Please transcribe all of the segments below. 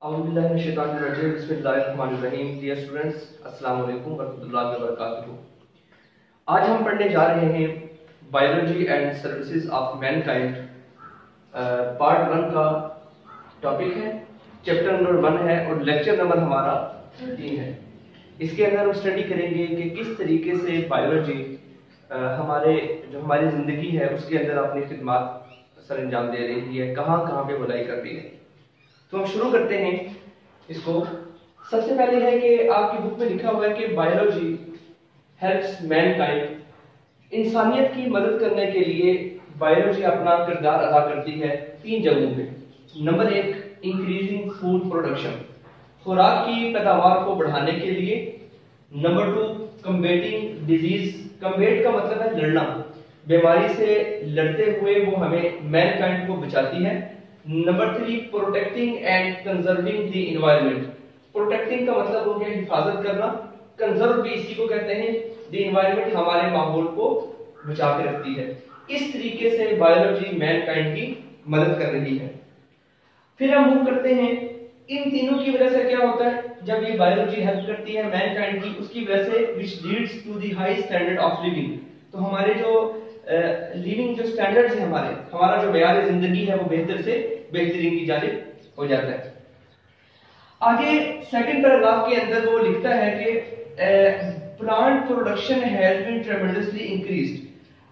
बिस्मिल्लाहिर्रहमानिर्रहीम। Dear students, अस्सलाम वालेकुम वरहमतुल्लाहि वबरकातुहू। आज हम पढ़ने जा रहे हैं biology and services of Mankind. Part 1 का टॉपिक है, चैप्टर नंबर 1 है और लेक्चर नंबर हमारा 13 है। इसके अंदर हम स्टडी करेंगे कि किस तरीके से बायोलॉजी हमारी ज़िंदगी है उसके अंदर अपनी खिदमत सर अंजाम दे रही है, कहाँ कहाँ पे भलाई कर रही है। तो हम शुरू करते हैं इसको। सबसे पहले है कि आपकी बुक में लिखा हुआ है कि बायोलॉजी हेल्प्स मैनकाइंड, इंसानियत की मदद करने के लिए बायोलॉजी अपना किरदार अदा करती है 3 जगहों पे। नंबर 1, इंक्रीजिंग फूड प्रोडक्शन, खुराक की पैदावार को बढ़ाने के लिए। नंबर 2, कम्बेटिंग डिजीज, कम्बेट का मतलब है लड़ना, बीमारी से लड़ते हुए वो हमें मैनकाइंड को बचाती है। Number 3, protecting and conserving the environment, protecting का मतलब हो गया हिफाजत करना, कंजर्व भी इसी को कहते हैं। द एनवायरनमेंट, हमारे माहौल को बचा के रखती है। इस तरीके से बायोलॉजी मैनकाइंड की मदद कर रही है। फिर हम मूव करते हैं, इन तीनों की वजह से क्या होता है जब ये बायोलॉजी हेल्प करती है मैनकाइंड की, उसकी वजह से which leads to the high standard of living. तो हमारे जो लिविंग जो स्टैंडर्ड्स है, हमारा जो मेयार जिंदगी है वो बेहतर से बेहतरीन की जानिब हो जाता है। आगे सेकंड पैराग्राफ के अंदर वो लिखता है कि plant production has been tremendously increased.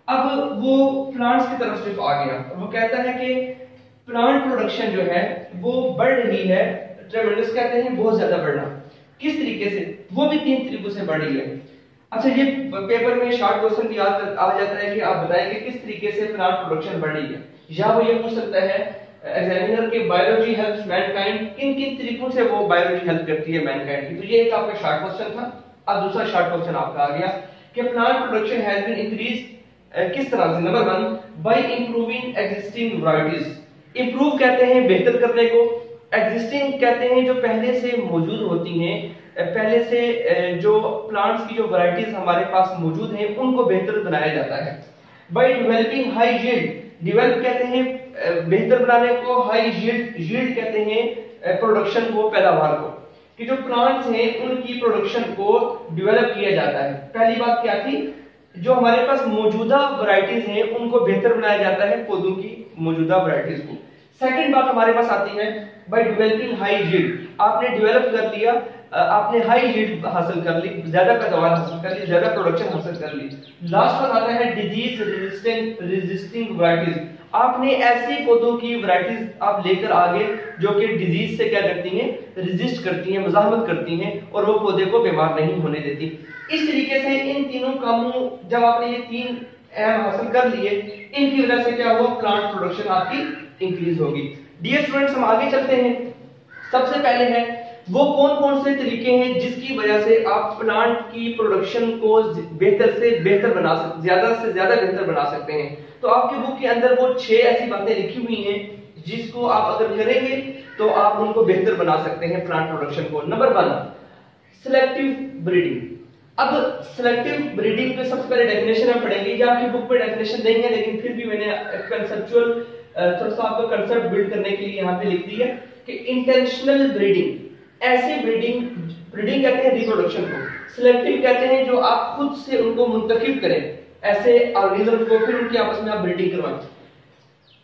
अब वो प्लांट्स की तरफ सिर्फ आ गया और वो कहता है कि प्लांट प्रोडक्शन जो है वो बढ़ रही है। ट्रेमेंडस कहते हैं बहुत ज्यादा बढ़ना। किस तरीके से? वो भी 3 तरीकों से बढ़ रही है। अच्छा, ये पेपर में शॉर्ट क्वेश्चन भी आ जाता है कि आप बताएं कि किस तरीके से प्लांट प्रोडक्शन बढ़ रही है, या वो ये पूछ सकता है एग्जामिनर के बायोलॉजी हेल्प्स मैनकाइंड, किन किन तरीकों से वो बायोलॉजी हेल्प करती है मैनकाइंड की। तो ये एक आपका शॉर्ट क्वेश्चन था। अब दूसरा शॉर्ट क्वेश्चन आपका आ गया कि plant production has been increase किस तरह से। Number 1, by improving existing varieties. Improve कहते हैं बेहतर करने को, एग्जिस्टिंग कहते हैं जो पहले से मौजूद होती हैं, पहले से जो प्लांट्स की जो वैरायटीज हमारे पास मौजूद हैं उनको बेहतर बनाया जाता है। By developing high yield, develop कहते हैं बेहतर बनाने को, हाई यील्ड, यील्ड कहते हैं प्रोडक्शन को, पैदावार को, कि जो प्लांट्स हैं उनकी प्रोडक्शन को डेवलप किया जाता है। पहली बात क्या थी, जो हमारे पास मौजूदा वैरायटीज हैं उनको बेहतर बनाया जाता है, पौधों की मौजूदा वैरायटीज को। सेकंड बात हमारे पास आती है बाय डेवलपिंग हाई यील्ड, आपने डेवलप कर लिया, आपने हाई यील्ड हासिल कर ली, ज्यादा पैदावार हासिल कर ली, ज्यादा प्रोडक्शन हासिल कर ली। लास्ट पर आता है डिजीज रेजिस्टिंग वैरायटीज, आपने ऐसी पौधों की वैरायटीज आप लेकर आगे जो कि डिजीज से क्या करती हैं, रेजिस्ट करती हैं, मुजाहमत करती हैं और वो पौधे को बीमार नहीं होने देती। इस तरीके से इन तीनों कामों, जब आपने ये 3 अहम हासिल कर लिए, इनकी वजह से क्या हुआ, प्लांट प्रोडक्शन आपकी इंक्रीज होगी। डियर स्टूडेंट्स, हम आगे चलते हैं। सबसे पहले है वो कौन कौन से तरीके हैं जिसकी वजह से आप प्लांट की प्रोडक्शन को बेहतर से बेहतर बना सकते, ज्यादा से ज्यादा बेहतर बना सकते हैं। तो आपकी बुक के अंदर वो 6 ऐसी बातें लिखी हुई हैं जिसको आप अगर करेंगे तो आप उनको बेहतर बना सकते हैं प्लांट प्रोडक्शन को। Number 1, selective breeding. अब सिलेक्टिव ब्रीडिंग पे सबसे पहले डेफिनेशन हम पढ़ेंगे। ये आपकी बुक पे डेफिनेशन नहीं है, लेकिन फिर भी मैंने कंसेप्चुअल थोड़ा सा आपको कंसेप्ट बिल्ड करने के लिए यहाँ पे लिख दी है कि इंटेंशनल ब्रीडिंग, ऐसे ब्रीडिंग कहते हैं रिप्रोडक्शन को, सिलेक्टिव कहते हैं जो आप खुद से उनको मुंतखब करें, ऐसे ऑर्गेनिज्म को, फिर उनके आपस में आप ब्रीडिंग करवाएं।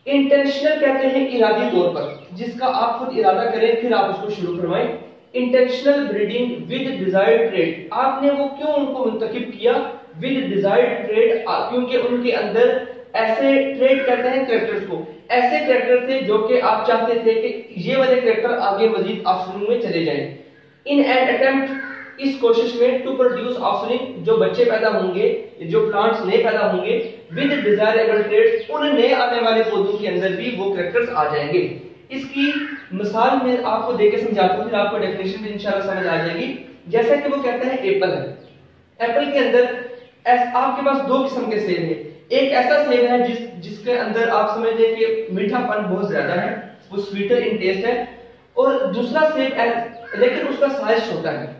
इंटेंशनल कहते हैं इरादी तौर पर, जिसका आप खुद इरादा करें फिर आप उसको शुरू करवाएं। Intentional breeding with desired trade, आपने वो क्यों उनको मुंतखब किया, विद डिजायर्ड ट्रेड, क्योंकि उनके अंदर ऐसे ट्रेड कहते हैं कैरेक्टर्स को, ऐसे कैरेक्टर थे जो कि आप चाहते थे कि ये वाले कैरेक्टर आगे मजीद ऑफस्प्रिंग में चले जाएं। इन एन अटेम्प्ट, इस कोशिश में, टू प्रोड्यूस ऑफस्प्रिंग, जो बच्चे पैदा होंगे, जो प्लांट्स नए पैदा होंगे, विद डिजायरेबल ट्रेड्स, उन नए आने वाले पौधों के अंदर भी वो कैरेक्टर्स आ जाएंगे। इसकी मिसाल में आपको देके समझाता हूं, फिर आपको डेफिनेशन भी इंशाल्लाह समझ आ जाएगी। जैसा कि वो कहता है एप्पल है, एप्पल के अंदर आपके पास 2 किस्म के सेब है। एक ऐसा सेब है जिसके अंदर आप समझ लें कि मीठापन बहुत ज्यादा है, वो स्वीटर इन टेस्ट है, और दूसरा सेब है लेकिन उसका साइज छोटा है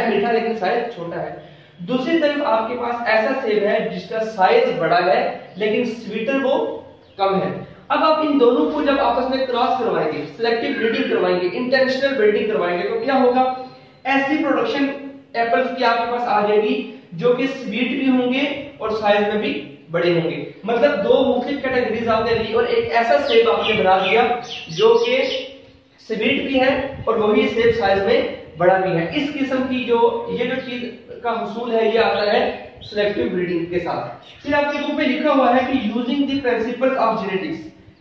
मीठा लेकिन साइज छोटा है। दूसरी तरफ आपके पास ऐसा सेब है जिसका साइज बड़ा है लेकिन स्वीटर वो कम है। अब आप इन दोनों को जब आपस में क्रॉस करवाएंगे, सिलेक्टिव ब्रीडिंग करवाएंगे, इंटेंशनल ब्रीडिंग करवाएंगे, तो क्या होगा, ऐसी प्रोडक्शन एप्पल्स की आपके पास आ जाएगी जो कि स्वीट भी होंगे और साइज में भी बड़े होंगे। मतलब दो मुख्तलिफ कैटेगरीज आपने ली और एक ऐसा सेब आपने बना दिया जो कि स्वीट भी है और वही सेब साइज में बड़ा भी है। इस किस्म की जो ये जो चीज का हुसूल है ये आता है सिलेक्टिव ब्रीडिंग के साथ। फिर आपके बुक में लिखा हुआ है कि using the principles of genetics,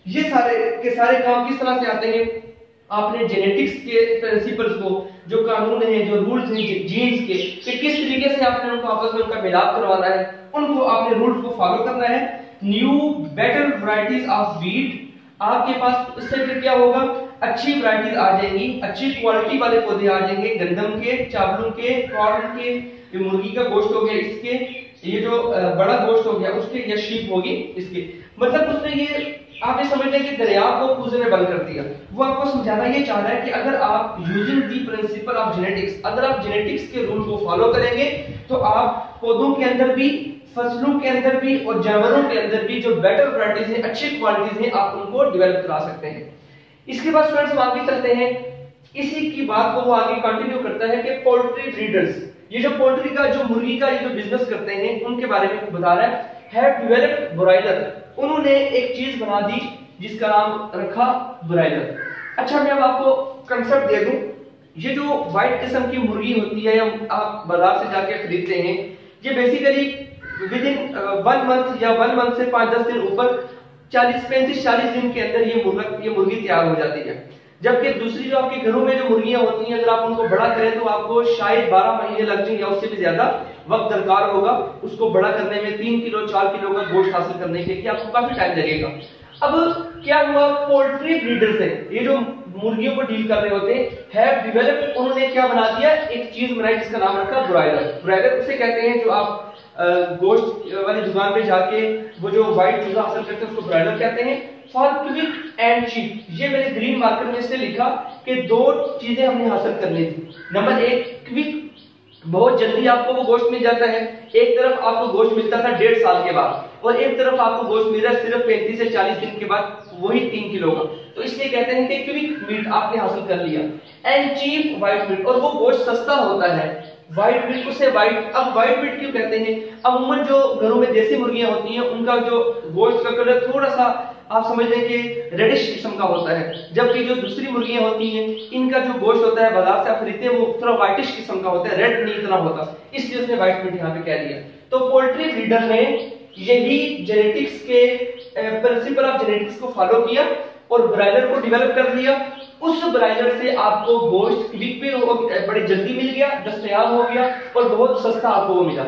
ये सारे के सारे काम किस तरह से आते हैं। आपने जेनेटिक्स के प्रिंसिपल्स को, जो कानून है, जो रूल्स हैं जीन्स के, कि किस तरीके से आपने उनको आपस में उनका मिलाप करवाना है, उनको आपने रूल्स को फॉलो करना है। New better varieties of wheat, आपके पास इससे फिर क्या होगा, अच्छी वैरायटीज आ जाएंगी, अच्छी क्वालिटी वाले पौधे आ जाएंगे, गंदम के, चावलों के, कॉर्न के, ये मुर्गी का गोश्त हो गया इसके, ये जो बड़ा गोश्त हो गया उसके, या शीप होगी इसके। मतलब उसने ये आप ये समझ लें कि दरिया को पूजे में बंद कर दिया। वो आपको समझाना ये चाह रहा है कि अगर आप using the principle of genetics, अगर आप जेनेटिक्स के रूल को फॉलो करेंगे तो आप पौधों के अंदर भी, फसलों के अंदर भी और जानवरों के अंदर भी जो बेटर वैरायटीज हैं, अच्छी क्वालिटीज हैं, आप उनको डेवलप करा सकते हैं। इसके बाद स्टूडेंट्स हम आगे चलते हैं, इसी की बात को वो आगे कंटिन्यू करता है कि पोल्ट्री ब्रीडर्स, ये जो पोल्ट्री का, जो मुर्गी का ये जो बिजनेस करते हैं, उनके बारे में बता रहा है डेवलप्ड ब्रॉयलर, उन्होंने एक चीज बना दी जिसका नाम रखा ब्रॉयलर। अच्छा, मैं अब आपको कंसेप्ट दे दूं, ये जो व्हाइट किस्म की मुर्गी होती है, आप बाजार से जाके खरीदते हैं, ये बेसिकली विद इन 1 मंथ या 1 मंथ से 5-10 दिन ऊपर 35-40 दिन के अंदर ये मुर्गी तैयार हो जाती है। जबकि दूसरी जो आपके घरों में जो मुर्गियां होती हैं, अगर आप उनको बड़ा करें तो आपको शायद 12 महीने लग जाएंगे या उससे भी ज्यादा वक्त दरकार होगा उसको बड़ा करने में। 3 किलो 4 किलो का गोश्त हासिल करने के लिए आपको काफी टाइम लगेगा। अब क्या हुआ, पोल्ट्री ब्रीडर्स है, ये जो मुर्गियों को डील कर रहे होते हैं डेवलप्ड, उन्होंने क्या बना दिया, एक चीज बनाई जिसका नाम रखा ब्रॉयलर। ब्रॉयलर उसे कहते हैं जो आप गोश्त वाली दुकान पे जाके वो जो व्हाइट चूजा हासिल करते हैं उसको ब्रॉयलर कहते हैं। फॉर क्विक एंड चीप, ये मैंने ग्रीन मार्कर में इसलिए लिखा कि 2 चीजें हमने हासिल करनी थी। नंबर 1 क्विक, बहुत जल्दी आपको वो गोश्त मिल जाता है। एक तरफ आपको गोश्त मिलता था 1.5 साल के बाद और एक तरफ आपको गोश्त मिल रहा है सिर्फ 35 से 40 दिन के बाद, वही 3 किलो का। तो इसलिए कहते हैं कि क्विक मीट आपने हासिल कर लिया। एंड चीप व्हाइट मीट, और वो गोश्त सस्ता होता है व्हाइट मीट, उसे व्हाइट। अब व्हाइट मीट क्यों कहते हैं, अमूमन जो घरों में देसी मुर्गियां होती हैं उनका जो गोश्त का कलर थोड़ा सा आप समझ लें कि रेडिश किस्म का होता है, जबकि जो दूसरी मुर्गियां होती हैं इनका जो गोश्त होता है बाजार से आप खरीदते हैं वो थोड़ा व्हाइटिश किस्म का होता है, रेड नहीं इतना होता, इसलिए उसने व्हाइट मीट यहाँ पे कह दिया। तो पोल्ट्री ब्रीडर ने यही जेनेटिक्स के प्रिंसिपल ऑफ जेनेटिक्स को फॉलो किया और ब्रॉयलर को डेवलप कर लिया। उस ब्रॉयलर से आपको गोश्त क्विक पे बड़ी जल्दी मिल गया, दस्तयाब हो गया और बहुत सस्ता आपको वो मिला।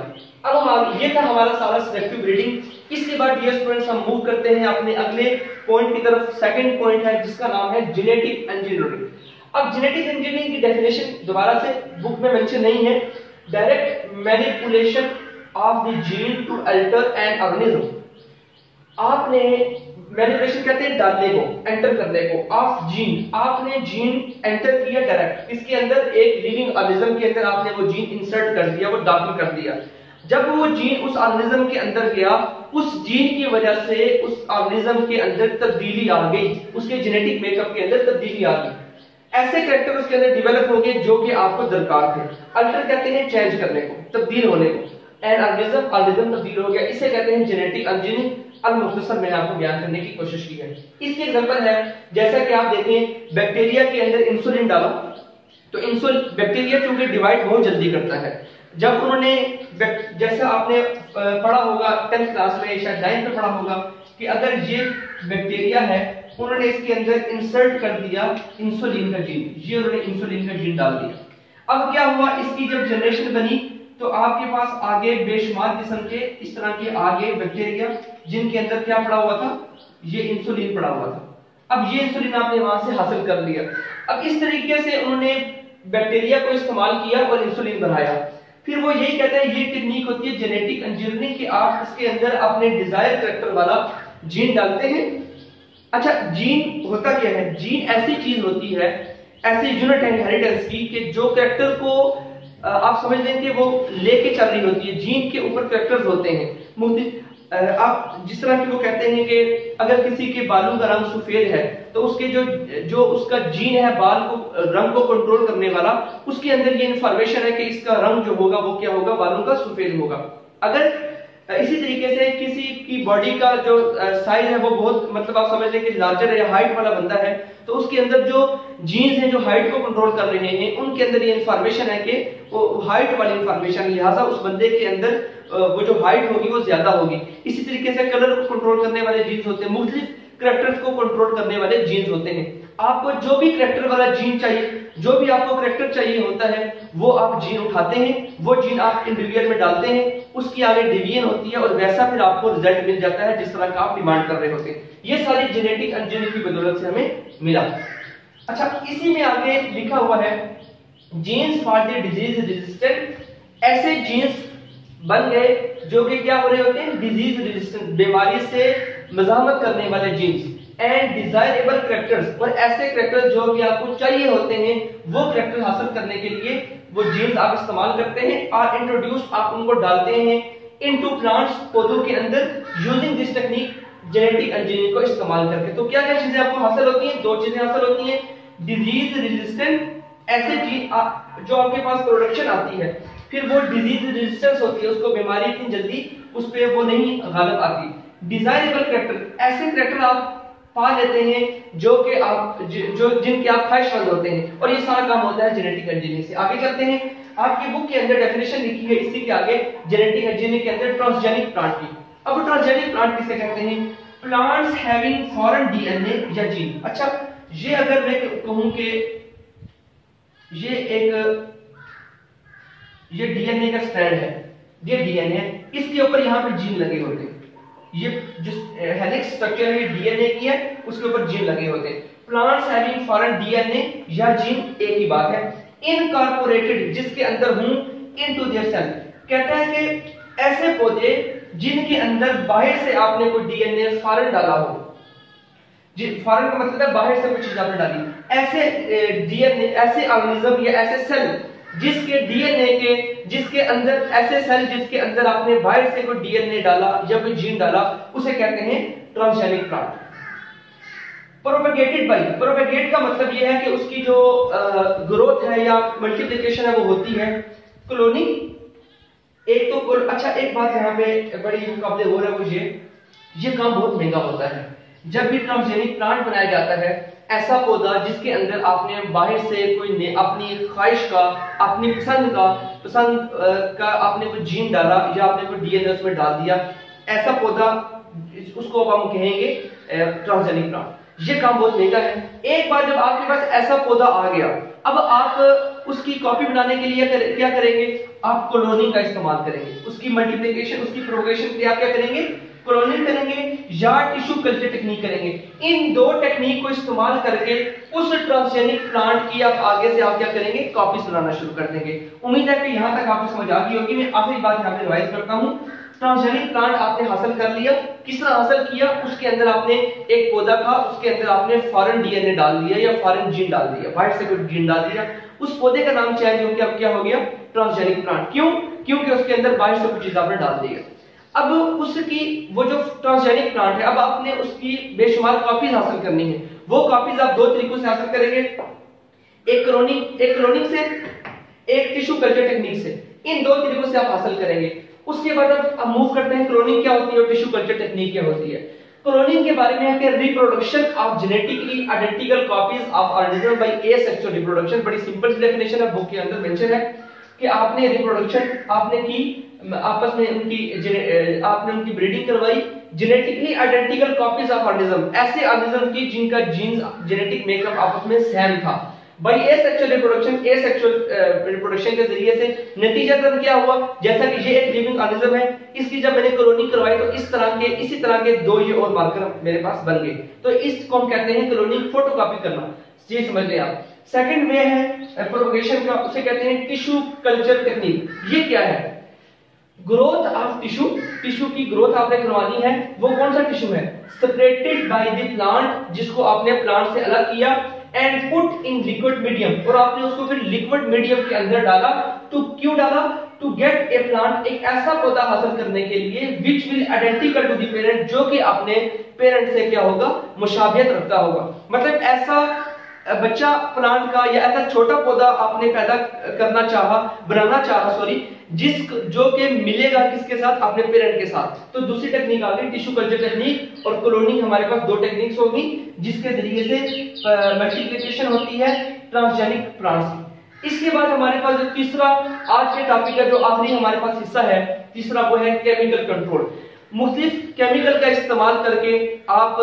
अब हम ये था हमारा सारा सिलेक्टिव ब्रीडिंग। इसके बाद डियर स्टूडेंट्स हम मूव करते हैं अपने अगले पॉइंट की तरफ। सेकंड पॉइंट है जिसका नाम है जेनेटिक इंजीनियरिंग। अब जेनेटिक इंजीनियरिंग की डेफिनेशन दोबारा से बुक में मेंशन नहीं है, direct manipulation of the gene to alter an organism. आपने मैनिपुलेशन कहते हैं डालने को, एंटर करने को, ऑफ जीन, आपने जीन एंटर किया डायरेक्ट, इसके अंदर एक लिविंग ऑर्गेनिज्म के अंदर आपने वो जीन इंसर्ट कर दिया, वो दाखिल कर दिया। जब वो जीन उस ऑर्गेनिज्म के अंदर गया, उस जीन की वजह से उस ऑर्गेनिज्म के अंदर तब्दीली आ गई, उसके जेनेटिक मेकअप के अंदर तब्दीली आ गई, ऐसे कैरेक्टर उसके अंदर डेवलप हो गए जो कि आपको दरकार थे। अल्टर कहते हैं चेंज करने को, तब्दील होने को, एंड ऑर्गेनिज्म तब्दील हो गया, इसे कहते हैं जेनेटिक इंजीनियरिंग। मुख्तसर मैंने आपको बयान करने की कोशिश की है। इसकी एग्जांपल है, जैसा कि आप देखें बैक्टीरिया के अंदर इंसुलिन डाला, तो बैक्टीरिया क्योंकि डिवाइड बहुत जल्दी करता है, जब उन्होंने, जैसा आपने पढ़ा होगा 10th क्लास में, शायद 9th में पढ़ा होगा कि अगर ये बैक्टीरिया है, उन्होंने इसके अंदर इंसर्ट कर दिया इंसुलिन का जीन, ये उन्होंने इंसुलिन का जीन डाल दिया। अब क्या हुआ, इसकी जब जनरेशन बनी तो आपके पास आगे बेशुमार किस्म के इस तरह के आगे बैक्टीरिया जिनके अंदर क्या पड़ा हुआ था, ये इंसुलिन पड़ा हुआ था। अब ये इंसुलिन आपने वहां से हासिल कर लिया। अब इस तरीके से उन्होंने बैक्टीरिया को इस्तेमाल किया और इंसुलिन बनाया। फिर वो यही कहते हैं, ये टेक्निक होती है जेनेटिक इंजीनियरिंग की, आप इसके अंदर अपने डिजायर कैरेक्टर वाला जीन डालते हैं। अच्छा, जीन होता क्या है, जीन ऐसी चीज होती है, ऐसी यूनिट इनहेरिटेंस की कि जो कैरेक्टर को आप समझ लें कि वो लेके चल रही होती है, जीन के ऊपर कैरेक्टर्स होते हैं। आप जिस तरह की वो कहते हैं कि अगर किसी के बालों का रंग सफेद है तो उसके जो उसका जीन है बाल को रंग को कंट्रोल करने वाला, उसके अंदर ये इंफॉर्मेशन है कि इसका रंग जो होगा वो क्या होगा, बालों का सफेद होगा। अगर इसी तरीके से किसी की बॉडी का जो साइज है वो बहुत मतलब आप समझ लें कि लार्जर है या हाइट वाला बंदा है, तो उसके अंदर जो जीन्स हैं जो हाइट को कंट्रोल कर रहे हैं उनके अंदर ये इंफॉर्मेशन है कि वो हाइट वाली इंफॉर्मेशन, लिहाजा उस बंदे के अंदर वो जो हाइट होगी वो ज्यादा होगी। इसी तरीके से कलर को कंट्रोल करने वाले जीन्स होते हैं, मुख्तलिफ करैक्टर्स को कंट्रोल करने वाले जीन्स होते हैं। आपको जो भी करैक्टर वाला जीन चाहिए, जो भी आपको करैक्टर चाहिए होता है, वो आप जीन उठाते हैं, वो जीन आप इंडिविजुअल में डालते हैं, उसकी आगे डिवीजन होती है और वैसा फिर आपको रिजल्ट मिल जाता है जिस तरह का आप डिमांड कर रहे होते हैं। ये सारी जेनेटिक इंजीनियरिंग की बदौलत से हमें मिला। अच्छा, इसी में आगे लिखा हुआ है genes for the disease resistant. ऐसे जीन्स बन गए जो कि क्या हो रहे होते हैं, डिजीज रेजिस्टेंट, बीमारी से मजामत करने वाले जीन्स। एंड डिजायरेबल करैक्टर्स, और ऐसे करैक्टर्स जो भी आपको चाहिए होते हैं वो करैक्टर हासिल करने के लिए वो जीन्स आप इस्तेमाल करते हैं और इंट्रोड्यूस आप उनको डालते हैं इनटू प्लांट्स, पौधों के अंदर, using this technique genetic engineering को इस्तेमाल करके। तो क्या क्या चीजें आपको हासिल होती हैं, दो चीजें हासिल होती हैं, डिजीज रेजिस्टेंट, ऐसे जीन जो आपके पास प्रोडक्शन आती है, फिर वो डिजीज रेजिस्टेंस होती है, उसको बीमारी इतनी जल्दी उस पर वो नहीं गालिब आती। डिजायरेबल करैक्टर, ऐसे करैक्टर आप पा लेते हैं जो कि आप जो जिनके आप ख्वाहिशमंद होते हैं, और ये सारा काम होता है जेनेटिक इंजीनियरिंग से। आगे चलते हैं, आपकी बुक के अंदर डेफिनेशन लिखी है इसी के आगे जेनेटिक इंजीनियरिंग के अंदर ट्रांसजेनिक प्लांट की। अब ट्रांसजेनिक प्लांट किसे कहते हैं, प्लांट्स हैविंग फॉरेन डीएनए या जीन। अच्छा, ये अगर मैं कहूं कि ये डीएनए का स्ट्रैंड है, ये डीएनए, इसके ऊपर यहां पे जीन लगे होते हैं, ये जो हेलिक्स स्ट्रक्चर है डीएनए की है, उसके ऊपर जीन लगे होते हैं। प्लांट्स हैविंग फॉरेन डीएनए या जीन एक ही बात है। इनकॉर्पोरेटेड, जिसके अंदर हूं, इनटू देयर सेल, कहता है कि ऐसे पौधे जिनके अंदर बाहर से आपने कोई डीएनए फॉरेन डाला हो, फॉरेन का मतलब है बाहर से कोई चीज आपने डाली, ऐसे डीएनए, ऐसे ऑर्गेनिज्म या ऐसे सेल जिसके डीएनए के, जिसके अंदर, ऐसे सेल जिसके अंदर आपने बाहर से कोई डीएनए डाला या कोई जीन डाला, उसे कहते हैं transgenic plant. Propagated by, propagate का मतलब यह है कि उसकी जो ग्रोथ है या मल्टीप्लिकेशन है वो होती है क्लोनिंग। एक तो अच्छा, एक बात यहाँ पे बड़ी मुकाबले हो रहा है, मुझे ये काम बहुत महंगा होता है। जब भी ट्रांसजेनिक प्लांट बनाया जाता है, ऐसा पौधा जिसके अंदर आपने बाहर से कोई अपनी ख्वाहिश का, अपनी पसंद का आपने कोई जीन डाला या आपने कोई डीएनए उसमें डाल दिया, ऐसा पौधा, उसको अब हम कहेंगे ट्रांसजेनिक प्लांट। ये काम बहुत महंगा है। एक बार जब आपके पास ऐसा पौधा आ गया, अब आप उसकी कॉपी बनाने के लिए क्या करेंगे, आप क्लोनिंग का इस्तेमाल करेंगे, उसकी मल्टीप्लिकेशन, उसकी प्रोपगेशन के लिए आप क्या करेंगे, क्लोनिंग करेंगे या टिश्यू कल्चर टेक्निक करेंगे। इन दो टेक्निक को इस्तेमाल करके उस ट्रांसजेनिक प्लांट की आप आगे से आप क्या करेंगे, कॉपीज बनाना शुरू कर देंगे। उम्मीद है कि यहां तक आपको समझ आ गई होगी। मैं आखिरी बात यहां पे रिवाइज करता हूं। ट्रांसजेनिक प्लांट आपने हासिल कर लिया, किस तरह हासिल किया, उसके अंदर आपने एक पौधा था, उसके अंदर आपने फॉरेन डीएनए डाल दिया या फॉरेन जीन डाल दिया, बाहर से कोई जीन डाल दिया, उस पौधे का नाम चेंज हो गया, अब क्या हो गया, ट्रांसजेनिक प्लांट। क्यों? क्योंकि उसके अंदर बाहर से कोई चीज आपने डाल दी है। अब उसकी वो जो ट्रांसजेनिक प्लांट है, अब आपने उसकी बेशुमार कॉपीज हासिल करनी है। वो कॉपीज आप दो तरीकों से हासिल करेंगे, एक क्लोनिंग से, एक टिश्यू कल्चर टेक्निक से। इन दो तरीकों से आप हासिल करेंगे। उसके बाद अब मूव करते हैं क्लोनिंग क्या होती है और टिश्यू कल्चर टेक्निक क्या होती है। क्लोनिंग के बारे में है कि reproduction of genetically identical copies of organism by asexual reproduction. बड़ी सिंपल सी डेफिनेशन है, बुक के अंदर मेंशन है कि आपने रिप्रोडक्शन आपने की, आपस में आपने उनकी ब्रीडिंग करवाई, genetically identical copies of organism, ऐसे ऑर्गेनिज्म की जिनका जीन्स जेनेटिक मेकअप आपस में सेम था। बाय एसेक्सुअल रिप्रोडक्शन के जरिए से नतीजा तब क्या हुआ, जैसा कि ये एक लिविंग ऑर्गेनिज्म है, इसकी जब मैंने क्लोनिंग करवाई तो इसी तरह के दो ये और मार्कर मेरे पास बन गए। तो इसको हम कहते हैं क्लोनिंग, फोटोकॉपी करना। ये समझ लें आप। सेकंड वे है प्रोपगेशन का, उसे कहते हैं टिश्यू कल्चर टेक्निक। ये क्या है, ग्रोथ ऑफ टिश्यू की ग्रोथ आपने करवानी है। वो कौन सा टिश्यू है, सेपरेटेड बाय द प्लांट, जिसको आपने प्लांट से अलग किया, and put in liquid medium, और आपने उसको फिर लिक्विड मीडियम के अंदर डाला। तो क्यों डाला, टू गेट ए प्लांट, एक ऐसा पौधा हासिल करने के लिए which will identical to the parent, जो कि अपने पेरेंट से क्या होगा, मुशाबियत रखता होगा। मतलब ऐसा बच्चा प्लांट का या ऐसा छोटा पौधा आपने पैदा करना चाहा, बनाना चाहा सॉरी, जो कि मिलेगा किसके साथ, अपने पेरेंट के साथ। तो दूसरी टेक्निक आ गई टिश्यू कल्चर टेक्निक और क्लोनिंग। हमारे पास दो टेक्निक्स होगी जिसके जरिए से मल्टीप्लिकेशन होती है ट्रांसजेनिक प्लांट्स की। इसके बाद हमारे पास जो तीसरा आज के टॉपिक का जो आखिरी हमारे पास हिस्सा है, तीसरा वो है केमिकल कंट्रोल। मुख्तलिफ केमिकल का इस्तेमाल करके आप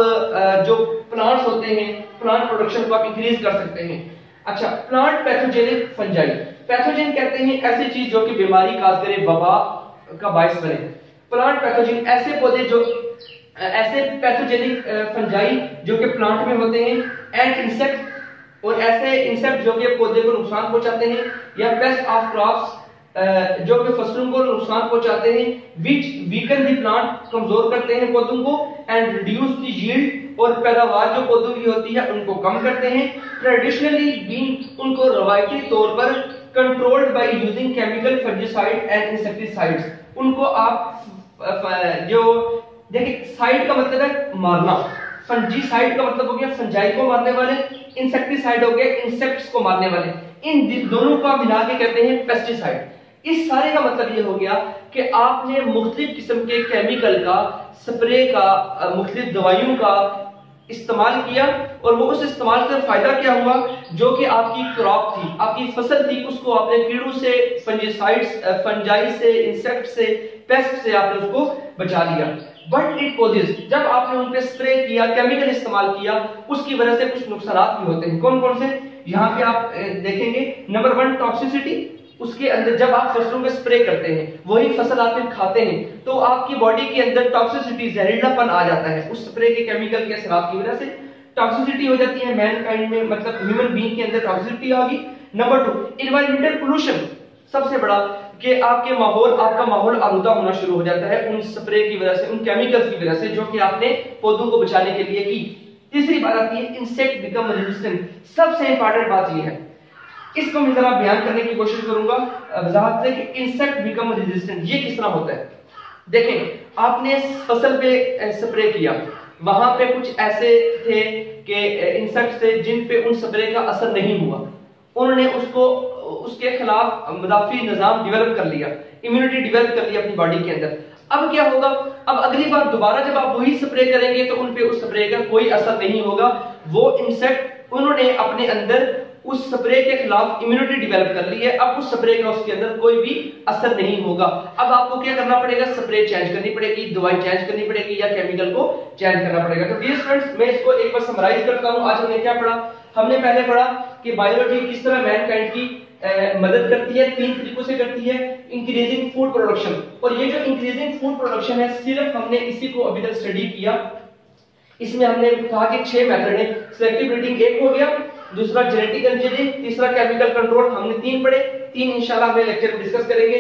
जो प्लांट्स होते हैं, प्लांट प्रोडक्शन को आप इंक्रीज कर सकते हैं। अच्छा, प्लांट पैथोजेनिक फंजाई, पैथोजन कहते हैं ऐसी चीज जो कि बीमारी काज करे, वबा का बायस बने। प्लांट पैथोजन ऐसे पौधे जो ऐसे पैथोजेनिक फंजाई जो कि प्लांट में होते हैं, एंड इंसेक्ट, और ऐसे इंसेक्ट जो कि पौधे को नुकसान पहुंचाते हैं, या पेस्ट ऑफ क्रॉप्स जो कि फसलों को नुकसान पहुंचाते हैं, विच वीकन द प्लांट, कमजोर करते हैं पौधों को, एंड रिड्यूस द यील्ड, और पैदावार जो पौधों की होती है उनको कम करते हैं। ट्रेडिशनली बीन, उनको रवायती तौर पर controlled by using chemical fungicide and insecticides, उनको आप जो देखिए साइड का मतलब है मारना, फंजीसाइड का मतलब हो गया फंजाई को मारने वाले, इंसेक्टिसाइड हो गया इंसेक्ट्स को मारने वाले, इन दोनों का मिला के कहते हैं पेस्टिसाइड। इस सारे का मतलब ये हो गया कि आपने मुख्तलिफ किस्म के केमिकल का, स्प्रे का, मुख्तलिफ दवाइयों का इस्तेमाल किया, और वो उस इस्तेमाल से फायदा क्या हुआ, जो कि आपकी क्रॉप थी, आपकी फसल थी, उसको आपने कीड़ों से, फंजीसाइड्स, फंजाई से, इंसेक्ट से, पेस्ट से आपने उसको बचा लिया। बट इट पॉजेस, जब आपने उन पे स्प्रे किया, केमिकल इस्तेमाल किया, उसकी वजह से कुछ नुकसान भी होते हैं। कौन कौन से, यहाँ पे आप देखेंगे, नंबर 1 टॉक्सिसिटी। उसके अंदर जब आप फसलों में स्प्रे करते हैं, वही फसल आप खाते हैं, तो आपकी बॉडी के अंदर टॉक्सिसिटी, जहरीलापन आ जाता है उस स्प्रे के केमिकल के असरात की वजह से। टॉक्सिसिटी हो जाती है मैनकाइंड में, मतलब ह्यूमन बीइंग के अंदर टॉक्सिसिटी आ गई। नंबर 2 एनवायरमेंटल पोल्यूशन, सबसे बड़ा कि आपका माहौल आलूदा होना शुरू हो जाता है उन स्प्रे की वजह से, उन केमिकल्स की वजह से जो कि आपने पौधों को बचाने के लिए की। तीसरी बात आती है इंसेक्ट बिकम रेजिस्टेंट। सबसे इंपॉर्टेंट बात यह है, इसको मैं जरा बयान करने की कोशिश करूंगा वजाहत से कि इंसेक्ट बिकम रेजिस्टेंट ये किस तरह होता है। देखें, आपने फसल पे स्प्रे किया, वहां पे कुछ ऐसे थे कि इंसेक्ट थे जिन पे उन स्प्रे का असर नहीं हुआ, उन्होंने उसके खिलाफ मुदाफी निजाम डेवलप कर लिया, इम्यूनिटी डेवलप कर लिया अपनी बॉडी के अंदर। अब क्या होगा, अब अगली बार दोबारा जब आप वही स्प्रे करेंगे तो उन पे उस स्प्रे का कोई असर नहीं होगा। वो इंसेक्ट, उन्होंने अपने अंदर उस स्प्रे के खिलाफ इम्यूनिटी डेवलप कर ली है, अब उस स्प्रे का उसके अंदर कोई भी असर नहीं होगा। अब आपको क्या करना पड़ेगा, स्प्रे चेंज करनी पड़ेगी, दवाई चेंज करनी पड़ेगी, या केमिकल को चेंज करना पड़ेगा। तो डियर स्टूडेंट्स, मैं इसको एक बार समराइज करता हूं। आज हमने क्या पढ़ा, हमने पहले पढ़ा कि बायोलॉजी किस तरह मैनकाइंड की मदद करती है, 3 तरीकों से करती है। इंक्रीजिंग फूड प्रोडक्शन, और ये जो इंक्रीजिंग फूड प्रोडक्शन है, सिर्फ हमने इसी को अभी तक स्टडी किया। इसमें हमने कहा कि 6 मेथड है। सिलेक्टिव ब्रीडिंग एक हो गया, दूसरा जेनेटिक इंजीनियरिंग, तीसरा केमिकल कंट्रोल, हमने 3 पढ़े। 3 इंशाल्लाह अगले लेक्चर में डिस्कस करेंगे।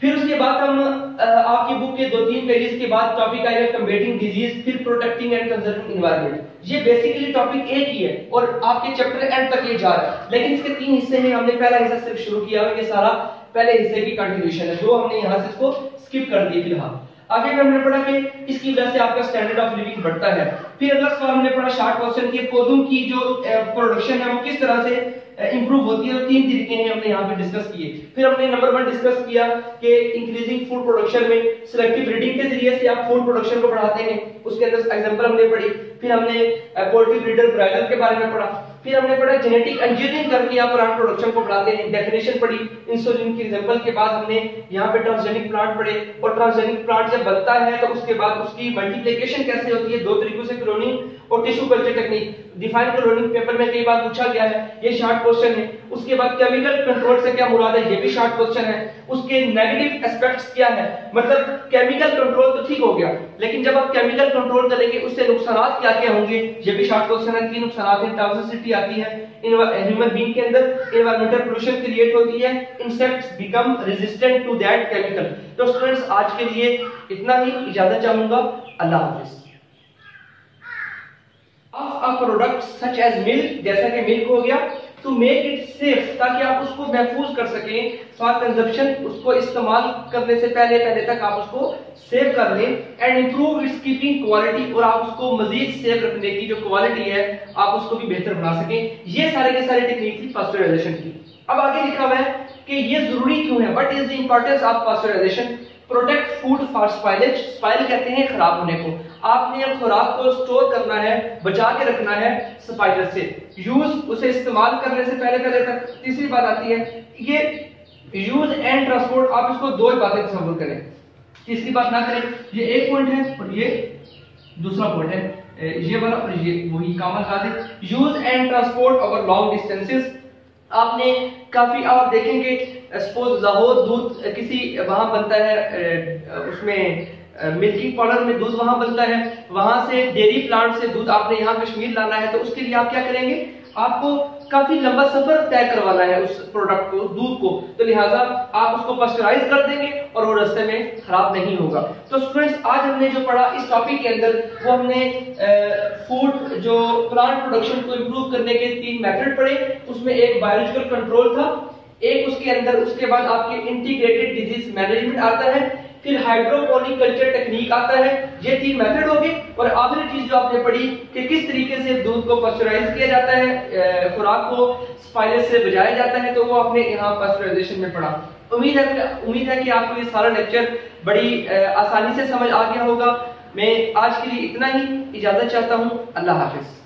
फिर उसके बाद हम आपकी बुक के 2-3 पेजेस के बाद टॉपिक आएगा कम्बेटिंग डिजीज, फिर प्रोटेक्टिंग एंड कंजर्विंग एनवायरनमेंट। ये बेसिकली टॉपिक एक ही है और आपके चैप्टर एंड तक ये जा रहा है, लेकिन इसके 3 हिस्से हैं। हमने पहला हिस्सा सिर्फ शुरू किया है, ये सारा पहले हिस्से की कंटिन्यूएशन है, जो हमने यहाँ से इसको स्किप कर दिया फिलहाल। आगे में हमने पढ़ा कि इसकी वजह से आपका स्टैंडर्ड ऑफ लिविंग बढ़ता है। फिर अगला सवाल हमने पढ़ा शॉर्ट क्वेश्चन के पौधों की जो प्रोडक्शन है वो किस तरह से इंप्रूव होती है, 3 तरीके हैं हमने यहाँ पे डिस्कस किए। फिर हमने नंबर 1 डिस्कस किया कि इंक्रीजिंग फूड प्रोडक्शन में सिलेक्टिव ब्रीडिंग के जरिए से आप फूड प्रोडक्शन को बढ़ाते हैं, उसके अंदर एग्जांपल हमने पढ़ी। फिर हमने पोल्ट्री ब्रीडर ब्रायलर के बारे में पढ़ा। फिर हमने पढ़ा जेनेटिक इंजीनियरिंग करके आप प्लांट प्रोडक्शन को बढ़ाते हैं, डेफिनेशन पढ़ी इंसुलिन की एग्जांपल के बाद। हमने यहाँ पे ट्रांसजेनिक प्लांट पढ़े, और ट्रांसजेनिक प्लांट जब बनता है तो उसके बाद उसकी मल्टीप्लिकेशन कैसे होती है, 2 तरीकों से, क्लोनिंग और tissue culture technique. Define cloning paper में कई बार पूछा गया है, ये शॉर्ट क्वेश्चन है। उसके बाद केमिकल कंट्रोल से क्या मुराद है, ये भी शॉर्ट क्वेश्चन है। उसके नेगेटिव एस्पेक्ट्स क्या है, मतलब केमिकल कंट्रोल तो ठीक हो गया, लेकिन जब आप केमिकल कंट्रोल करेंगे उससे नुकसान क्या क्या होंगे, ये भी शॉर्ट क्वेश्चन है। 3 नुकसान हैं, टॉक्सिसिटी आती है ह्यूमन बीइंग के अंदर, एनवायरमेंटल पोल्यूशन क्रिएट होती है, insects become resistant to that chemical. तो स्टूडेंट्स आज के लिए इतना ही, इजाजत चाहूंगा, अल्लाह हाफिज। Of a product such as milk, जैसा कि मिल्क हो गया, टू मेक इट सेफ, ताकि आप उसको महफूज कर सकें फॉर कंजप्शन, उसको इस्तेमाल करने से पहले तक आप उसको सेव कर लें, and improve it's keeping quality, और आप उसको मजीद सेव रखने की जो क्वालिटी है आप उसको भी बेहतर बना सकें। ये सारे के सारे टेक्निक थी पास्चराइजेशन की। अब आगे लिखा हुआ है कि ये जरूरी क्यों है, what is the importance of pasteurisation, protect food for spoilage, spoil कहते हैं खराब होने को, आपने खुराक को स्टोर करना है, बचा के रखना है स्पाइलर से, यूज उसे इस्तेमाल करने से पहले तक। तीसरी बात आती है ये यूज एंड ट्रांसपोर्ट, आप इसको दो ही बातें तस्वुर करें, तीसरी बात ना करें। ये एक पॉइंट है और ये दूसरा पॉइंट है, ये वाला और ये वही कामन का है, use and transport over long distances. आपने काफी, आप देखेंगे सपोज लाहौर दूध किसी वहां बनता है, उसमें मिल्किंग पाउडर में दूध वहां बनता है, वहां से डेयरी प्लांट से दूध आपने यहाँ कश्मीर लाना है, तो उसके लिए आप क्या करेंगे, आपको काफी लंबा सफर तय करवाना है उस प्रोडक्ट को, दूध को, तो लिहाजा आप उसको पास्चराइज कर देंगे और वो रास्ते में खराब नहीं होगा। तो स्टूडेंट्स आज हमने जो पढ़ा इस टॉपिक के अंदर, वो हमने फूड जो प्लांट प्रोडक्शन को इंप्रूव करने के 3 मेथड पढ़े, उसमें एक बायोलॉजिकल कंट्रोल था, एक उसके अंदर उसके बाद आपके इंटीग्रेटेड डिजीज मैनेजमेंट आता है, फिर हाइड्रोपोनिक कल्चर टेक्निक आता है, ये 3 मेथड हो गए, और आखिरी चीज जो आपने पढ़ी कि किस तरीके से दूध को पास्चराइज किया जाता है, खुराक को स्पाइलेज से बचाया जाता है, तो वो आपने यहाँ पास्चराइजेशन में पढ़ा। उम्मीद है कि आपको ये सारा लेक्चर बड़ी आसानी से समझ आ गया होगा। मैं आज के लिए इतना ही इजाजत चाहता हूँ। अल्लाह हाफिज।